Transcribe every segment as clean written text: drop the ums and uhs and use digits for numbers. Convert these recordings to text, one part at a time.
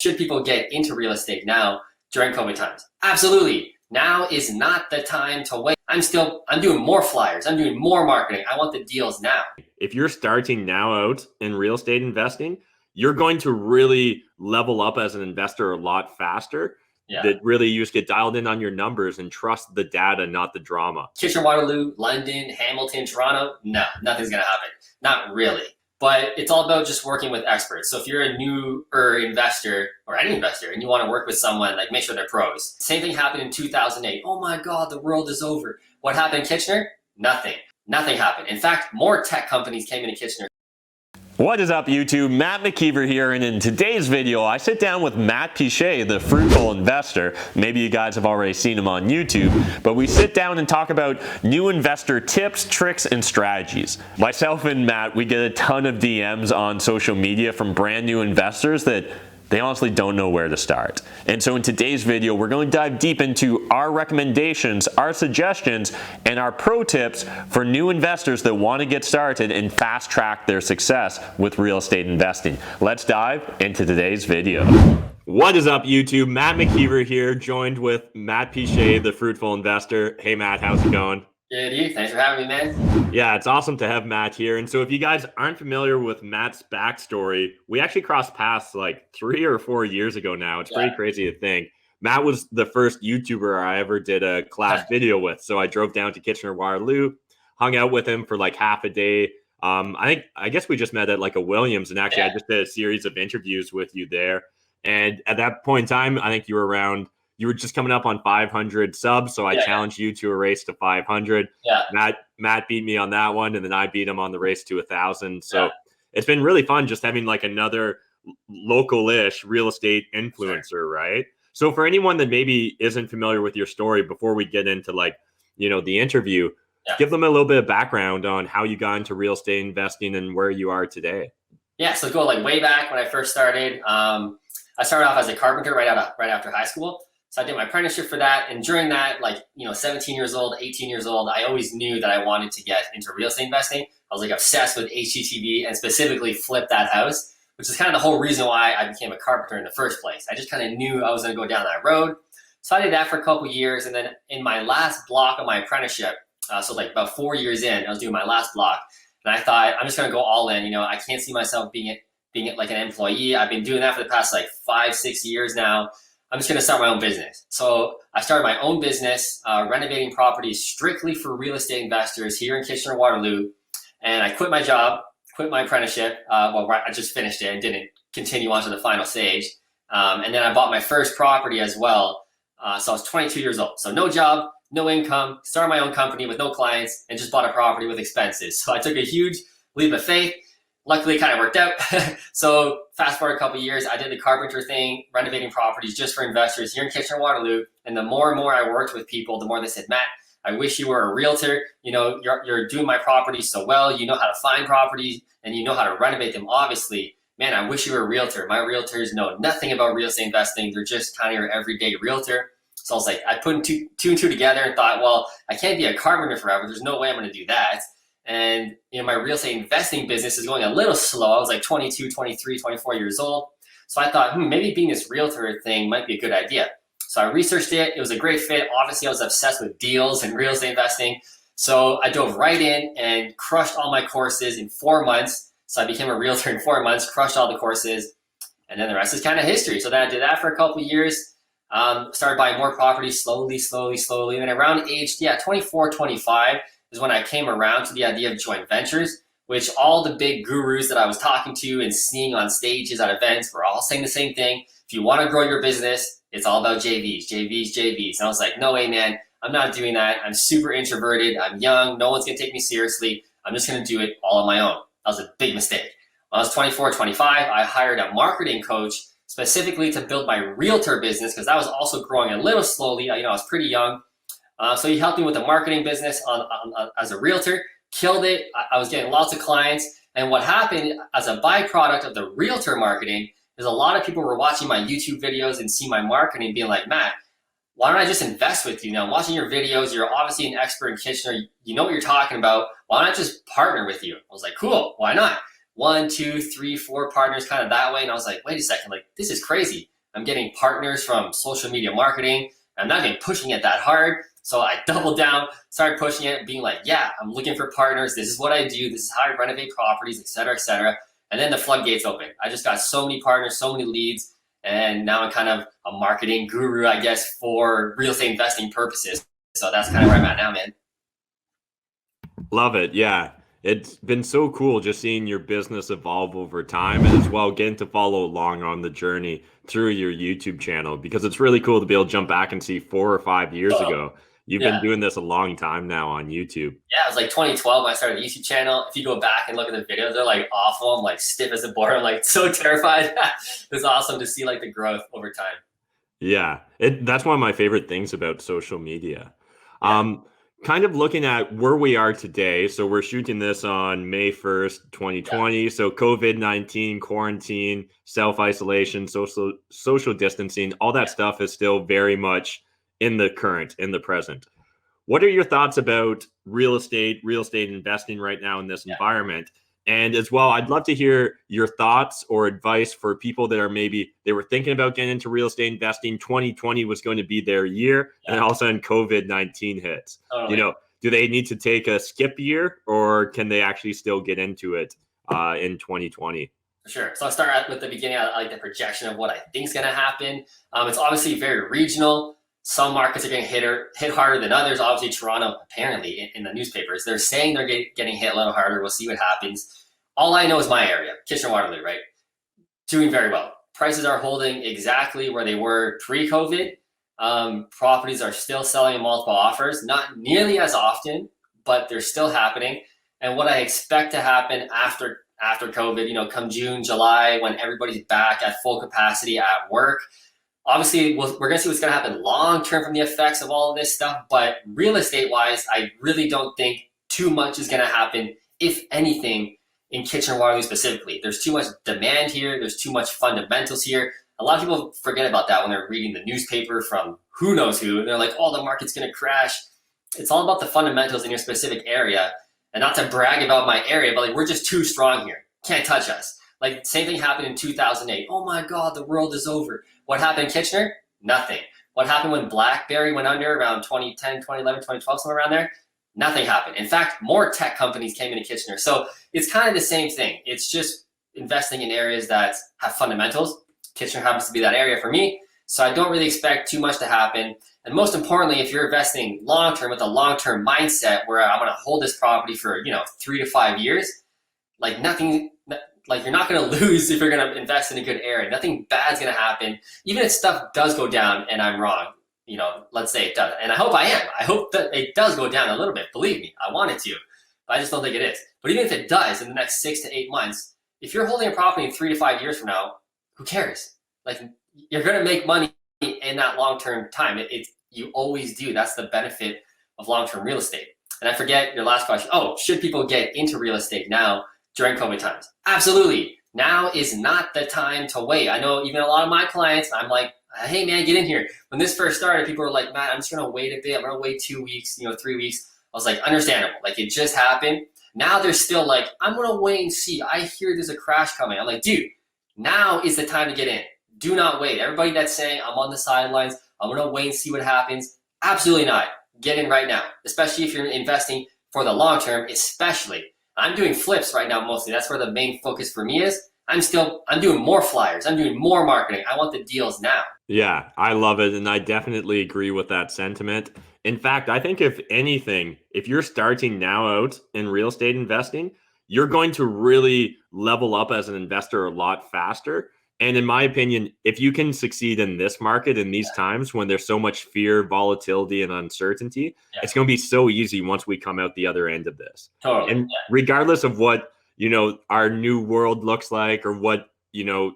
Should people get into real estate now during COVID times? Absolutely. Now is not the time to wait. I'm doing more flyers. I'm doing more marketing. I want the deals now. If you're starting now out in real estate investing, you're going to really level up as an investor a lot faster. Yeah. That really you just get dialed in on your numbers and trust the data, not the drama. Kitchener-Waterloo, London, Hamilton, Toronto, no, nothing's going to happen. Not really. But it's all about just working with experts. So if you're a newer investor or any investor and you want to work with someone, like make sure they're pros. Same thing happened in 2008. Oh my God, the world is over. What happened in Kitchener? Nothing. Nothing happened. In fact, more tech companies came into Kitchener. What is up, YouTube? Matt McKeever here, and in today's video, I sit down with Matt Piche, the Fruitful Investor. Maybe you guys have already seen him on YouTube, but we sit down and talk about new investor tips, tricks, and strategies. Myself and Matt, we get a ton of DMs on social media from brand new investors that they honestly don't know where to start. And so in today's video, we're going to dive deep into our recommendations, our suggestions, and our pro tips for new investors that want to get started and fast track their success with real estate investing. Let's dive into today's video. What is up, YouTube? Matt McKeever here, joined with Matt Piche, the Fruitful Investor. Hey, Matt, how's it going? Good, you. Thanks for having me, man. Yeah, it's awesome to have Matt here. And so if you guys aren't familiar with Matt's backstory, we actually crossed paths like 3 or 4 years ago now. It's pretty crazy to think. Matt was the first YouTuber I ever did a class video with. So I drove down to Kitchener-Waterloo, hung out with him for like half a day. I guess we just met at like a Williams, and actually I just did a series of interviews with you there. And at that point in time, I think you were just coming up on 500 subs, so I challenged you to a race to 500. Yeah. Matt beat me on that one, and then I beat him on the race to 1,000. So it's been really fun just having like another local-ish real estate influencer, right? So for anyone that maybe isn't familiar with your story, before we get into like, the interview, give them a little bit of background on how you got into real estate investing and where you are today. Yeah, so go like way back when I first started. I started off as a carpenter right after high school. So I did my apprenticeship for that. And during that, 17 years old, 18 years old, I always knew that I wanted to get into real estate investing. I was like obsessed with HGTV and specifically flip that house, which is kind of the whole reason why I became a carpenter in the first place. I just kind of knew I was going to go down that road. So I did that for a couple of years. And then in my last block of my apprenticeship, so like about 4 years in, I was doing my last block. And I thought, I'm just going to go all in. I can't see myself being like an employee. I've been doing that for the past like 5-6 years now. I'm just going to start my own business. So I started my own business, renovating properties strictly for real estate investors here in Kitchener-Waterloo. And I quit my job, quit my apprenticeship. I just finished it and didn't continue on to the final stage. And then I bought my first property as well. So I was 22 years old. So no job, no income, started my own company with no clients, and just bought a property with expenses. So I took a huge leap of faith. Luckily, it kind of worked out. So fast forward a couple of years, I did the carpenter thing, renovating properties just for investors here in Kitchener-Waterloo. And the more and more I worked with people, the more they said, Matt, I wish you were a realtor. You're doing my properties so well. You know how to find properties and you know how to renovate them, obviously. Man, I wish you were a realtor. My realtors know nothing about real estate investing. They're just kind of your everyday realtor. So I was like, I put two and two together and thought, well, I can't be a carpenter forever. There's no way I'm going to do that. And my real estate investing business is going a little slow. I was like 22, 23, 24 years old. So I thought, maybe being this realtor thing might be a good idea. So I researched it. It was a great fit. Obviously, I was obsessed with deals and real estate investing. So I dove right in and crushed all my courses in 4 months. So I became a realtor in 4 months, crushed all the courses. And then the rest is kind of history. So then I did that for a couple of years. Started buying more properties slowly. And then around age 24, 25, is when I came around to the idea of joint ventures, which all the big gurus that I was talking to and seeing on stages at events were all saying the same thing. If you want to grow your business, it's all about JVs. And I was like, no way, man, I'm not doing that. I'm super introverted. I'm young. No one's going to take me seriously. I'm just going to do it all on my own. That was a big mistake. When I was 24, 25, I hired a marketing coach specifically to build my realtor business because that was also growing a little slowly. I was pretty young. So he helped me with the marketing business as a realtor, killed it. I was getting lots of clients. And what happened as a byproduct of the realtor marketing is a lot of people were watching my YouTube videos and see my marketing being like, Matt, why don't I just invest with you? Now, I'm watching your videos. You're obviously an expert in Kitchener. You know what you're talking about. Why don't I just partner with you? I was like, cool. Why not? 1, 2, 3, 4 partners kind of that way. And I was like, wait a second, like this is crazy. I'm getting partners from social media marketing. I'm not even pushing it that hard. So I doubled down, started pushing it, being like, yeah, I'm looking for partners. This is what I do. This is how I renovate properties, et cetera, et cetera. And then the floodgates open. I just got so many partners, so many leads. And now I'm kind of a marketing guru, I guess, for real estate investing purposes. So that's kind of where I'm at now, man. Love it. Yeah. It's been so cool just seeing your business evolve over time, and as well getting to follow along on the journey through your YouTube channel, because it's really cool to be able to jump back and see 4 or 5 years ago. You've been doing this a long time now on YouTube. Yeah, it was like 2012 when I started the YouTube channel. If you go back and look at the videos, they're like awful. I'm like stiff as a board. I'm like so terrified. It's awesome to see like the growth over time. Yeah, that's one of my favorite things about social media. Kind of looking at where we are today. So we're shooting this on May 1st, 2020. Yeah. So COVID-19, quarantine, self-isolation, social distancing, all that stuff is still very much in the present. What are your thoughts about real estate investing right now in this environment? And as well, I'd love to hear your thoughts or advice for people that are maybe they were thinking about getting into real estate investing. 2020 was going to be their year, and all of a sudden COVID-19 hits. Do they need to take a skip year, or can they actually still get into it in 2020? Sure. So I'll start with the beginning. I like the projection of what I think is going to happen. It's obviously very regional. Some markets are getting hit harder than others. Obviously, Toronto, apparently, in the newspapers, they're saying they're getting hit a little harder. We'll see what happens. All I know is my area, Kitchener-Waterloo, right? Doing very well. Prices are holding exactly where they were pre-COVID. Properties are still selling in multiple offers, not nearly as often, but they're still happening. And what I expect to happen after COVID, come June, July, when everybody's back at full capacity at work, obviously, we're going to see what's going to happen long-term from the effects of all of this stuff. But real estate-wise, I really don't think too much is going to happen, if anything, in Kitchener-Waterloo specifically. There's too much demand here. There's too much fundamentals here. A lot of people forget about that when they're reading the newspaper from who knows who. They're like, oh, the market's going to crash. It's all about the fundamentals in your specific area. And not to brag about my area, but like we're just too strong here. Can't touch us. Like same thing happened in 2008. Oh my God, the world is over. What happened in Kitchener? Nothing. What happened when BlackBerry went under around 2010, 2011, 2012, somewhere around there? Nothing happened. In fact, more tech companies came into Kitchener. So it's kind of the same thing. It's just investing in areas that have fundamentals. Kitchener happens to be that area for me. So I don't really expect too much to happen. And most importantly, if you're investing long-term with a long-term mindset where I'm going to hold this property for, 3 to 5 years, like nothing, like you're not going to lose if you're going to invest in a good area. Nothing bad's going to happen. Even if stuff does go down and I'm wrong, let's say it does. And I hope I am. I hope that it does go down a little bit. Believe me, I want it to. But I just don't think it is. But even if it does in the next 6 to 8 months, if you're holding a property in 3 to 5 years from now, who cares? Like you're going to make money in that long-term time. You always do. That's the benefit of long-term real estate. And I forget your last question. Oh, should people get into real estate now during COVID times? Absolutely. Now is not the time to wait. I know even a lot of my clients, I'm like, hey man, get in here. When this first started, people were like, Matt, I'm just going to wait a bit. I'm going to wait 2 weeks, 3 weeks. I was like, understandable. Like it just happened. Now they're still like, I'm going to wait and see. I hear there's a crash coming. I'm like, dude, now is the time to get in. Do not wait. Everybody that's saying I'm on the sidelines, I'm going to wait and see what happens. Absolutely not. Get in right now, especially if you're investing for the long term, especially. I'm doing flips right now mostly. That's where the main focus for me is. I'm doing more flyers. I'm doing more marketing. I want the deals now. Yeah, I love it. And I definitely agree with that sentiment. In fact, I think if anything, if you're starting now out in real estate investing, you're going to really level up as an investor a lot faster. And in my opinion, if you can succeed in this market in these times when there's so much fear, volatility, and uncertainty, it's going to be so easy once we come out the other end of this. Totally. And regardless of what, our new world looks like or what, the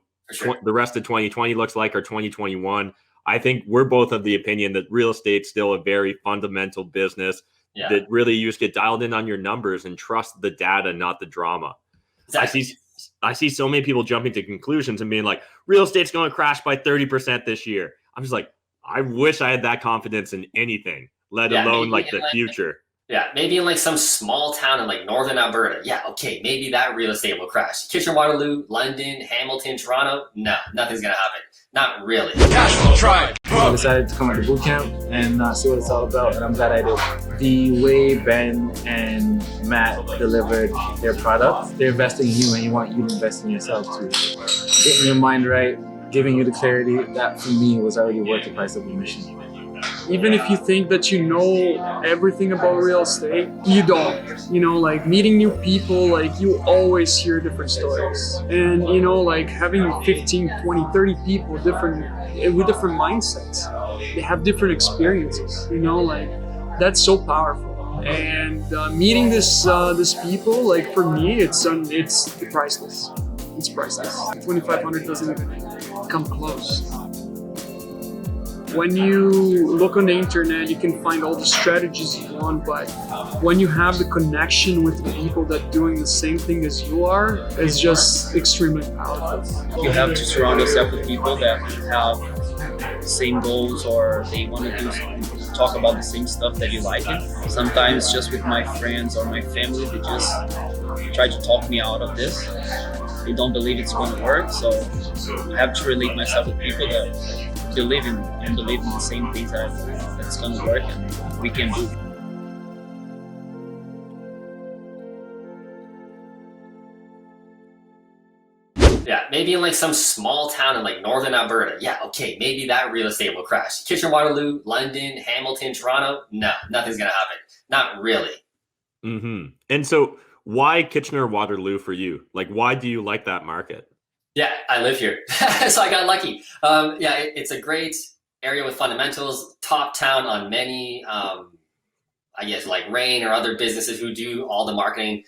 rest of 2020 looks like or 2021, I think we're both of the opinion that real estate's still a very fundamental business that really you just get dialed in on your numbers and trust the data, not the drama. Exactly. I see so many people jumping to conclusions and being like, real estate's going to crash by 30% this year. I'm just like, I wish I had that confidence in anything, let alone like the future. Yeah, maybe in like some small town in like northern Alberta. Yeah, okay, maybe that real estate will crash. Kitchener-Waterloo, London, Hamilton, Toronto. No, nothing's gonna happen. Not really. Cashflow Tribe. I decided to come at the boot camp and see what it's all about, and I'm glad I did. The way Ben and Matt delivered their product, they're investing in you and you want you to invest in yourself too. Getting your mind right, giving you the clarity, that for me was already worth the price of admission. Even if you think that you know everything about real estate, you don't. You know, like meeting new people, like you always hear different stories. And you know, like having 15, 20, 30 people different with different mindsets. They have different experiences, you know, like that's so powerful. And meeting this people, like for me, it's priceless. It's priceless. 2,500 doesn't even come close. When you look on the internet, you can find all the strategies you want, but when you have the connection with the people that are doing the same thing as you are, it's just extremely powerful. You have to surround yourself with people that have the same goals, or they want to talk about the same stuff that you like. And sometimes just with my friends or my family, they just try to talk me out of this. They don't believe it's going to work, so I have to relate myself with people that believe in the same things that's going to work and we can do. Yeah, maybe in like some small town in like northern Alberta. Yeah, okay, maybe that real estate will crash. Kitchener-Waterloo, London, Hamilton, Toronto. No, nothing's gonna happen. Not really. And so why Kitchener-Waterloo for you? Like, why do you like that market? Yeah, I live here, so I got lucky. Yeah, it's a great area with fundamentals, top town on many, I guess, like Rain or other businesses who do all the marketing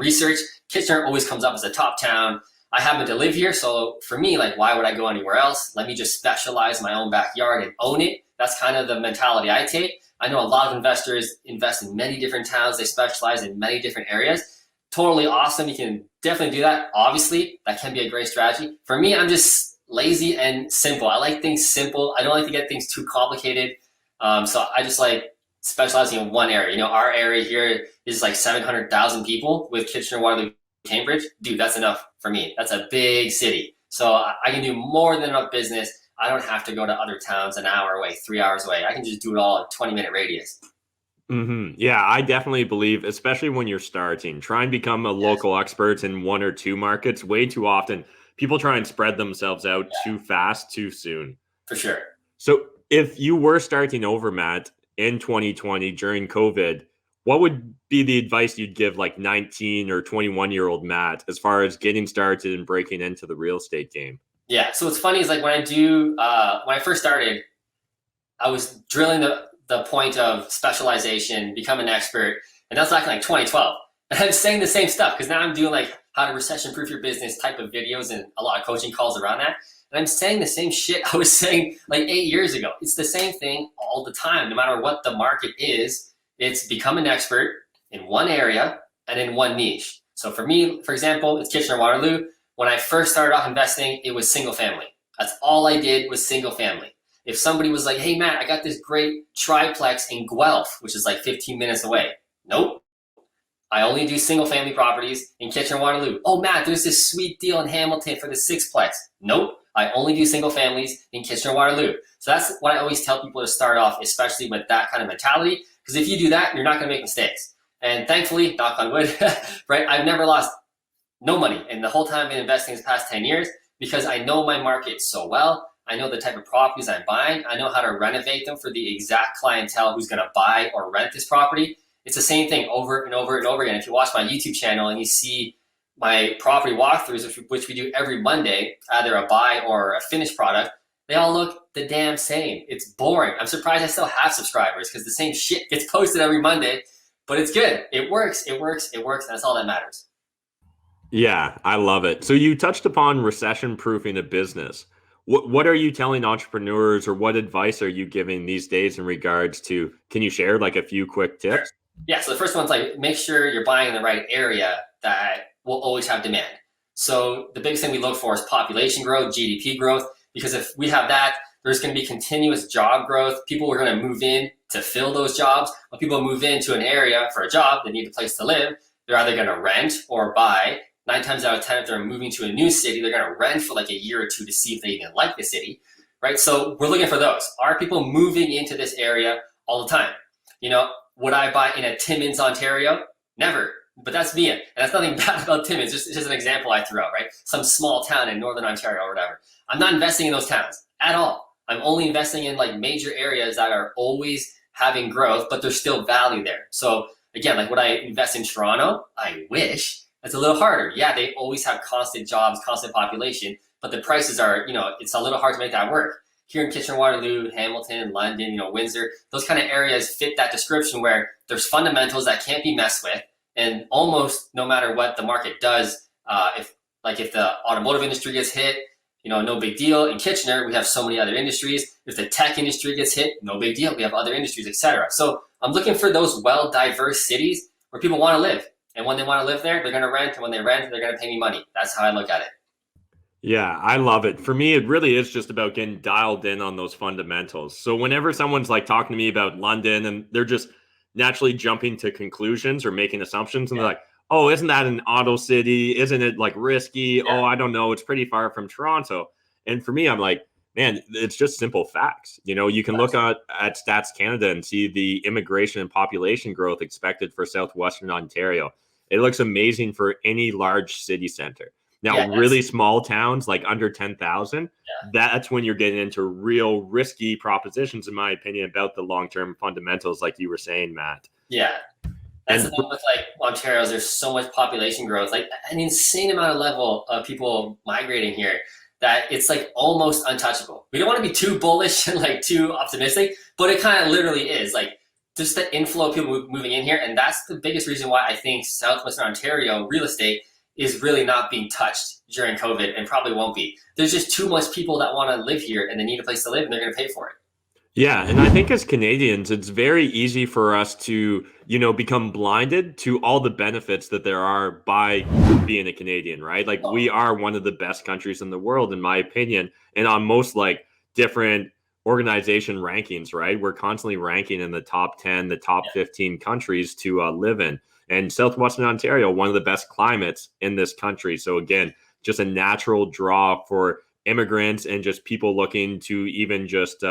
research. Kitchener always comes up as a top town. I happen to live here, so for me, like, why would I go anywhere else? Let me just specialize in my own backyard and own it. That's kind of the mentality I take. I know a lot of investors invest in many different towns. They specialize in many different areas. Totally awesome. You can definitely do that. Obviously, that can be a great strategy. For me, I'm just lazy and simple. I like things simple. I don't like to get things too complicated. So I just like specializing in one area. You know, our area here is like 700,000 people with Kitchener, Waterloo, Cambridge. Dude, that's enough for me. That's a big city. So I can do more than enough business. I don't have to go to other towns an hour away, 3 hours away. I can just do it all in a 20-minute radius. Yeah, I definitely believe, especially when you're starting, try and become a local expert in one or two markets. Way too often, people try and spread themselves out too fast, too soon. For sure. So if you were starting over, Matt, in 2020 during COVID, what would be the advice you'd give like 19 or 21-year-old Matt as far as getting started and breaking into the real estate game? Yeah, so what's funny is like when I first started, I was drilling the point of specialization, become an expert, and that's back in like 2012. And I'm saying the same stuff because now I'm doing like how to recession-proof your business type of videos and a lot of coaching calls around that. And I'm saying the same shit I was saying like 8 years ago. It's the same thing all the time, no matter what the market is. It's become an expert in one area and in one niche. So for me, for example, it's Kitchener-Waterloo. When I first started off investing, it was single family. That's all I did was single family. If somebody was like, hey, Matt, I got this great triplex in Guelph, which is like 15 minutes away. Nope. I only do single family properties in Kitchener-Waterloo. Oh, Matt, there's this sweet deal in Hamilton for the sixplex. Nope. I only do single families in Kitchener-Waterloo. So that's what I always tell people to start off, especially with that kind of mentality. Because if you do that, you're not going to make mistakes. And thankfully, knock on wood, right? I've never lost no money in the whole time I've been investing in the past 10 years because I know my market so well. I know the type of properties I'm buying. I know how to renovate them for the exact clientele who's going to buy or rent this property. It's the same thing over and over and over again. If you watch my YouTube channel and you see my property walkthroughs, which we do every Monday, either a buy or a finished product, they all look the damn same. It's boring. I'm surprised I still have subscribers because the same shit gets posted every Monday, but it's good. It works, it works, it works, and that's all that matters. Yeah, I love it. So you touched upon recession-proofing a business. What are you telling entrepreneurs, or what advice are you giving these days in regards to, can you share like a few quick tips? Yeah, so the first one's like, make sure you're buying in the right area that will always have demand. So the biggest thing we look for is population growth, GDP growth, because if we have that, there's going to be continuous job growth. People are going to move in to fill those jobs. When people move into an area for a job, they need a place to live. They're either going to rent or buy. 9 times out of 10, if they're moving to a new city, they're going to rent for like a year or two to see if they even like the city, right? So we're looking for those. Are people moving into this area all the time? You know, would I buy in a Timmins, Ontario? Never. But that's me. And that's nothing bad about Timmins. It's just an example I threw out, right? Some small town in Northern Ontario or whatever. I'm not investing in those towns at all. I'm only investing in like major areas that are always having growth, but there's still value there. So again, like would I invest in Toronto? I wish. It's a little harder. Yeah, they always have constant jobs, constant population, but the prices are, you know, it's a little hard to make that work. Here in Kitchener-Waterloo, Hamilton, London, you know, Windsor, those kind of areas fit that description where there's fundamentals that can't be messed with. And almost no matter what the market does, if the automotive industry gets hit, you know, no big deal. In Kitchener, we have so many other industries. If the tech industry gets hit, no big deal. We have other industries, etc. So I'm looking for those well-diverse cities where people want to live. And when they want to live there, they're going to rent. And when they rent, they're going to pay me money. That's how I look at it. Yeah, I love it. For me, it really is just about getting dialed in on those fundamentals. So whenever someone's like talking to me about London and they're just naturally jumping to conclusions or making assumptions and they're like, oh, isn't that an auto city? Isn't it like risky? Oh, I don't know. It's pretty far from Toronto. And for me, I'm like, man, it's just simple facts. You know, you can look at Stats Canada and see the immigration and population growth expected for Southwestern Ontario. It looks amazing for any large city center. Now, really small towns, like under 10,000, that's when you're getting into real risky propositions, in my opinion, about the long-term fundamentals, like you were saying, Matt. Yeah. That's the thing with like Ontario, there's so much population growth, like an insane amount of level of people migrating here that it's like almost untouchable. We don't want to be too bullish and like too optimistic, but it kind of literally is like just the inflow of people moving in here. And that's the biggest reason why I think Southwestern Ontario real estate is really not being touched during COVID and probably won't be. There's just too much people that want to live here and they need a place to live and they're going to pay for it. Yeah, and I think as Canadians, it's very easy for us to, you know, become blinded to all the benefits that there are by being a Canadian, right? Like we are one of the best countries in the world, in my opinion, and on most like different organization rankings, right? We're constantly ranking in the top 10, the top 15 countries to live in. And Southwestern Ontario, one of the best climates in this country. So again, just a natural draw for immigrants and just people looking to even just,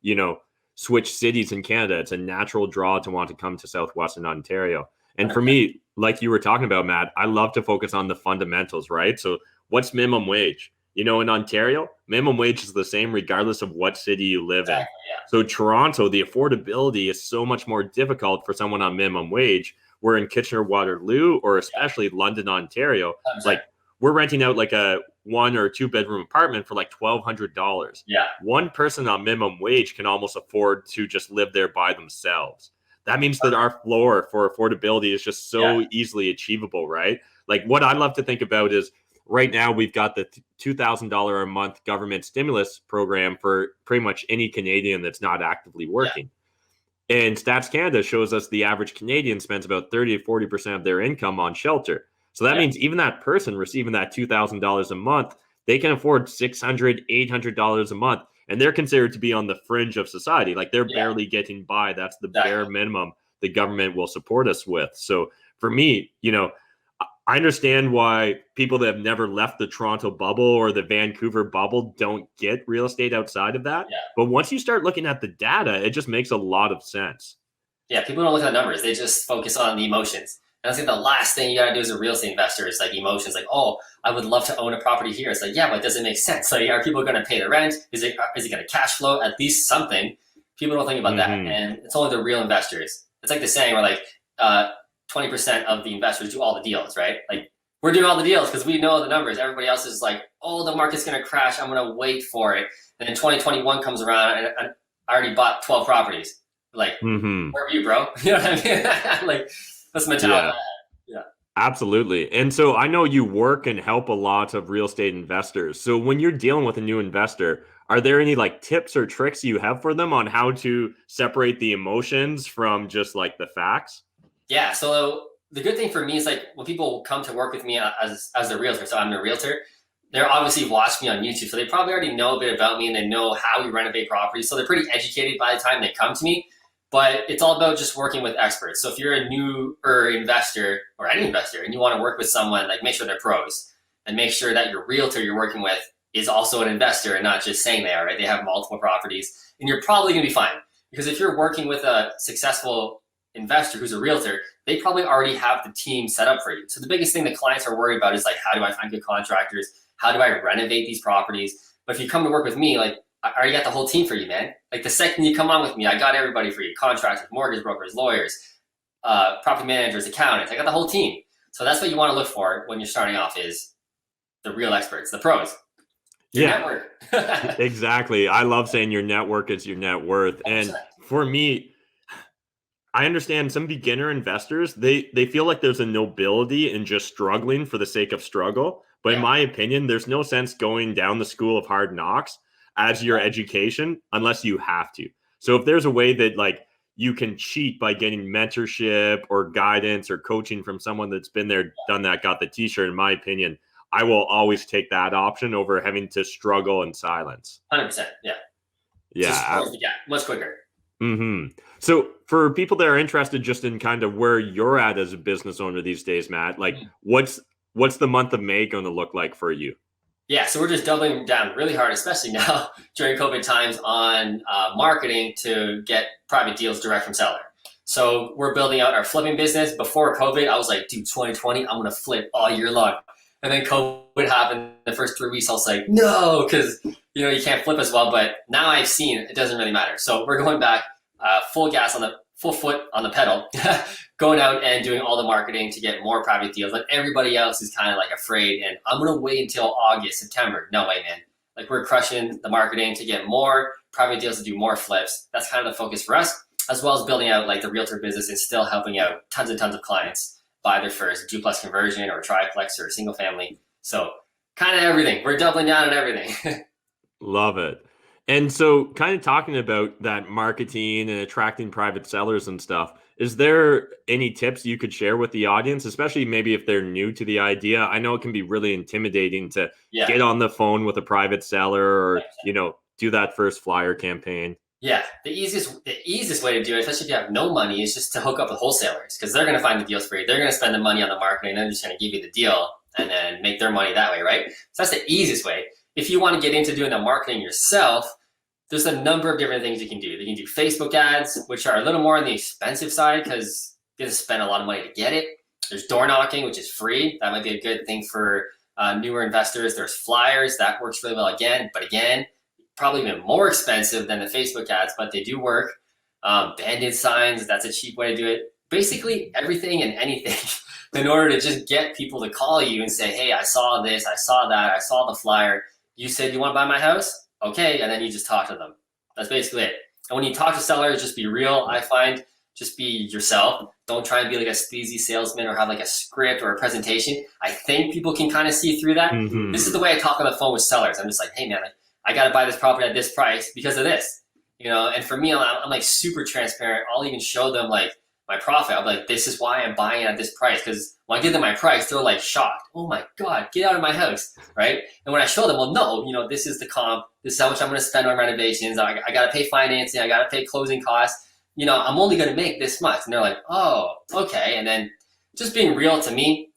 you know, switch cities in Canada. It's a natural draw to want to come to Southwestern Ontario. And for me, like you were talking about, Matt, I love to focus on the fundamentals, right? So what's minimum wage? You know, in Ontario, minimum wage is the same regardless of what city you live in. So Toronto, the affordability is so much more difficult for someone on minimum wage. We're in Kitchener-Waterloo or especially London, Ontario. Like we're renting out like a 1 or 2 bedroom apartment for like $1,200. Yeah. One person on minimum wage can almost afford to just live there by themselves. That means that our floor for affordability is just so easily achievable, right? Like what I love to think about is right now we've got the $2,000 a month government stimulus program for pretty much any Canadian that's not actively working. And Stats Canada shows us the average Canadian spends about 30 to 40% of their income on shelter. So that means even that person receiving that $2,000 a month, they can afford $600, $800 a month. And they're considered to be on the fringe of society. Like they're barely getting by. That's the bare minimum the government will support us with. So for me, you know, I understand why people that have never left the Toronto bubble or the Vancouver bubble don't get real estate outside of that. But once you start looking at the data, it just makes a lot of sense. Yeah, people don't look at the numbers. They just focus on the emotions. And I think the last thing you got to do as a real estate investor is like emotions. Like, oh, I would love to own a property here. It's like, yeah, but does it make sense? Like, are people going to pay the rent? Is it going to cash flow at least something? People don't think about that. And it's only the real investors. It's like the saying where like 20% of the investors do all the deals, right? Like we're doing all the deals because we know the numbers. Everybody else is like, oh, the market's going to crash. I'm going to wait for it. And then 2021 comes around and I already bought 12 properties. Like, where are you, bro? You know what I mean? Like, that's the mentality. Yeah. Absolutely. And so I know you work and help a lot of real estate investors. So when you're dealing with a new investor, are there any like tips or tricks you have for them on how to separate the emotions from just like the facts? Yeah. So the good thing for me is like when people come to work with me as a realtor, so I'm a realtor, they're obviously watching me on YouTube, so they probably already know a bit about me and they know how we renovate properties. So they're pretty educated by the time they come to me. But it's all about just working with experts. So if you're a newer investor or any investor and you want to work with someone, like make sure they're pros and make sure that your realtor you're working with is also an investor and not just saying they are, right? They have multiple properties and you're probably going to be fine. Because if you're working with a successful investor who's a realtor, they probably already have the team set up for you. So the biggest thing that clients are worried about is like, how do I find good contractors? How do I renovate these properties? But if you come to work with me, like I already got the whole team for you, man. Like the second you come on with me, I got everybody for you. Contractors, mortgage brokers, lawyers, property managers, accountants. I got the whole team. So that's what you want to look for when you're starting off is the real experts, the pros. Your network. Exactly. I love saying your network is your net worth. And for me, I understand some beginner investors, they feel like there's a nobility in just struggling for the sake of struggle. But in my opinion, there's no sense going down the school of hard knocks as your education unless you have to. So if there's a way that like you can cheat by getting mentorship or guidance or coaching from someone that's been there, done that, got the t-shirt, in my opinion, I will always take that option over having to struggle in silence. 100%. Yeah. Yeah. Much quicker. So for people that are interested just in kind of where you're at as a business owner these days, Matt, like what's the month of May going to look like for you? Yeah, so we're just doubling down really hard, especially now during COVID times, on marketing to get private deals direct from seller. So we're building out our flipping business. Before COVID, I was like, dude, 2020, I'm going to flip all year long. And then COVID happened the first 3 weeks. I was like, no, because you can't flip as well. But now I've seen it doesn't really matter. So we're going back full foot on the pedal, going out and doing all the marketing to get more private deals. Like everybody else is kind of like afraid, and I'm gonna wait until August, September. No way, man. Like we're crushing the marketing to get more private deals, to do more flips. That's kind of the focus for us, as well as building out like the realtor business and still helping out tons and tons of clients buy their first duplex conversion or triplex or single family. So kind of everything. We're doubling down on everything. Love it. And so kind of talking about that marketing and attracting private sellers and stuff, is there any tips you could share with the audience, especially maybe if they're new to the idea? I know it can be really intimidating to get on the phone with a private seller or, do that first flyer campaign. Yeah, the easiest way to do it, especially if you have no money, is just to hook up with wholesalers, because they're going to find the deals for you. They're going to spend the money on the marketing. They're just going to give you the deal and then make their money that way, right? So that's the easiest way. If you want to get into doing the marketing yourself, there's a number of different things you can do. You can do Facebook ads, which are a little more on the expensive side because you have to spend a lot of money to get it. There's door knocking, which is free. That might be a good thing for newer investors. There's flyers. That works really well again. But again, probably even more expensive than the Facebook ads, but they do work. Banded signs, that's a cheap way to do it. Basically everything and anything in order to just get people to call you and say, hey, I saw this, I saw that, I saw the flyer. You said you want to buy my house? Okay, and then you just talk to them. That's basically it. And when you talk to sellers, just be real. I find just be yourself. Don't try and be like a sleazy salesman or have like a script or a presentation. I think people can kind of see through that. This is the way I talk on the phone with sellers. I'm just like, hey man, I got to buy this property at this price because of this, and for me, I'm like super transparent. I'll even show them like my profit. I'm like, this is why I'm buying at this price. Because when I give them my price, they're like shocked. Oh my God, get out of my house, right? And when I show them, well, no, this is the comp. This is how much I'm going to spend on renovations. I got to pay financing. I got to pay closing costs. I'm only going to make this much. And they're like, oh, okay. And then just being real to me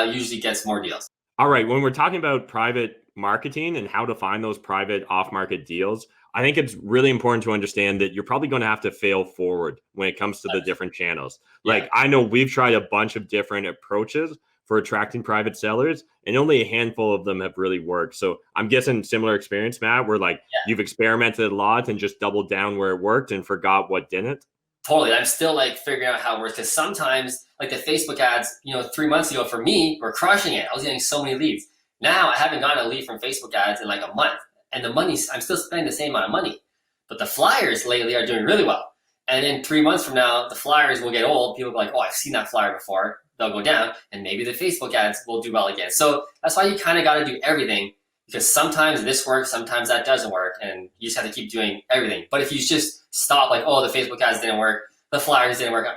usually gets more deals. All right. When we're talking about private marketing and how to find those private off-market deals, I think it's really important to understand that you're probably going to have to fail forward when it comes to the different channels. Like I know we've tried a bunch of different approaches for attracting private sellers, and only a handful of them have really worked. So I'm guessing similar experience, Matt, where like you've experimented a lot and just doubled down where it worked and forgot what didn't. Totally. I'm still like figuring out how it works, because sometimes like the Facebook ads, 3 months ago for me were crushing it. I was getting so many leads. Now I haven't gotten a lead from Facebook ads in like a month. And the money, I'm still spending the same amount of money. But the flyers lately are doing really well. And in 3 months from now, the flyers will get old. People will be like, oh, I've seen that flyer before. They'll go down. And maybe the Facebook ads will do well again. So that's why you kind of got to do everything. Because sometimes this works, sometimes that doesn't work. And you just have to keep doing everything. But if you just stop like, oh, the Facebook ads didn't work, the flyers didn't work,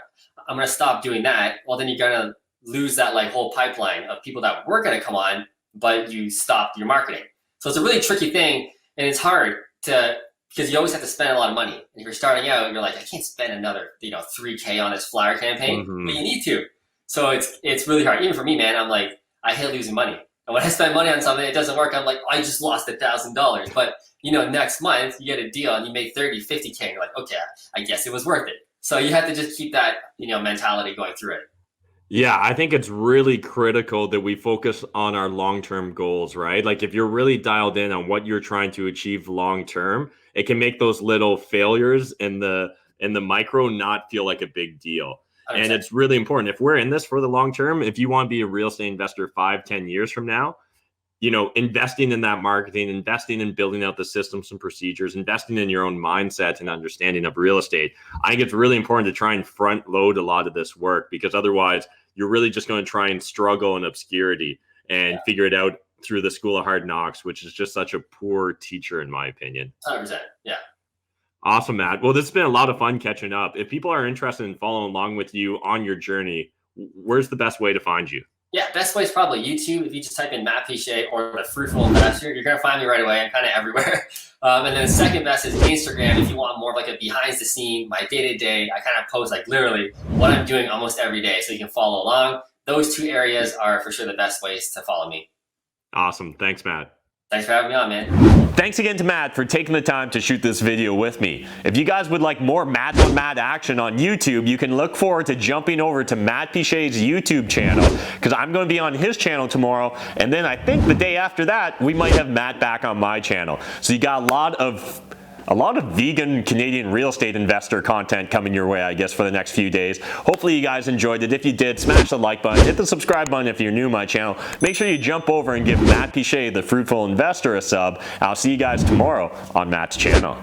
I'm going to stop doing that. Well, then you're going to lose that like whole pipeline of people that were going to come on, but you stopped your marketing. So it's a really tricky thing, and it's hard because you always have to spend a lot of money. And if you're starting out, you're like, I can't spend another, $3K on this flyer campaign, but you need to. So it's really hard. Even for me, man, I'm like, I hate losing money. And when I spend money on something, it doesn't work. I'm like, I just lost $1,000. But next month you get a deal and you make 30, 50K. And you're like, okay, I guess it was worth it. So you have to just keep that, mentality going through it. Yeah, I think it's really critical that we focus on our long-term goals, right? Like if you're really dialed in on what you're trying to achieve long-term, it can make those little failures in the micro not feel like a big deal. 100%. And it's really important. If we're in this for the long term, if you want to be a real estate investor 5-10 years from now, investing in that marketing, investing in building out the systems and procedures, investing in your own mindset and understanding of real estate. I think it's really important to try and front load a lot of this work, because otherwise you're really just going to try and struggle in obscurity and figure it out through the school of hard knocks, which is just such a poor teacher, in my opinion. 100%. Yeah. Awesome, Matt. Well, this has been a lot of fun catching up. If people are interested in following along with you on your journey, where's the best way to find you? Yeah, best way is probably YouTube. If you just type in Matt Piche or the Fruitful Investor, you're going to find me right away. I'm kind of everywhere. And then the second best is Instagram. If you want more of like a behind the scene, my day-to-day, I kind of post like literally what I'm doing almost every day, so you can follow along. Those two areas are for sure the best ways to follow me. Awesome. Thanks, Matt. Thanks for having me on, man. Thanks again to Matt for taking the time to shoot this video with me. If you guys would like more Matt on Matt action on YouTube, you can look forward to jumping over to Matt Piche's YouTube channel, because I'm going to be on his channel tomorrow, and then I think the day after that, we might have Matt back on my channel. So you got a lot of vegan Canadian real estate investor content coming your way, I guess, for the next few days. Hopefully you guys enjoyed it. If you did, smash the like button, hit the subscribe button if you're new to my channel. Make sure you jump over and give Matt Piche, the Fruitful Investor, a sub. I'll see you guys tomorrow on Matt's channel.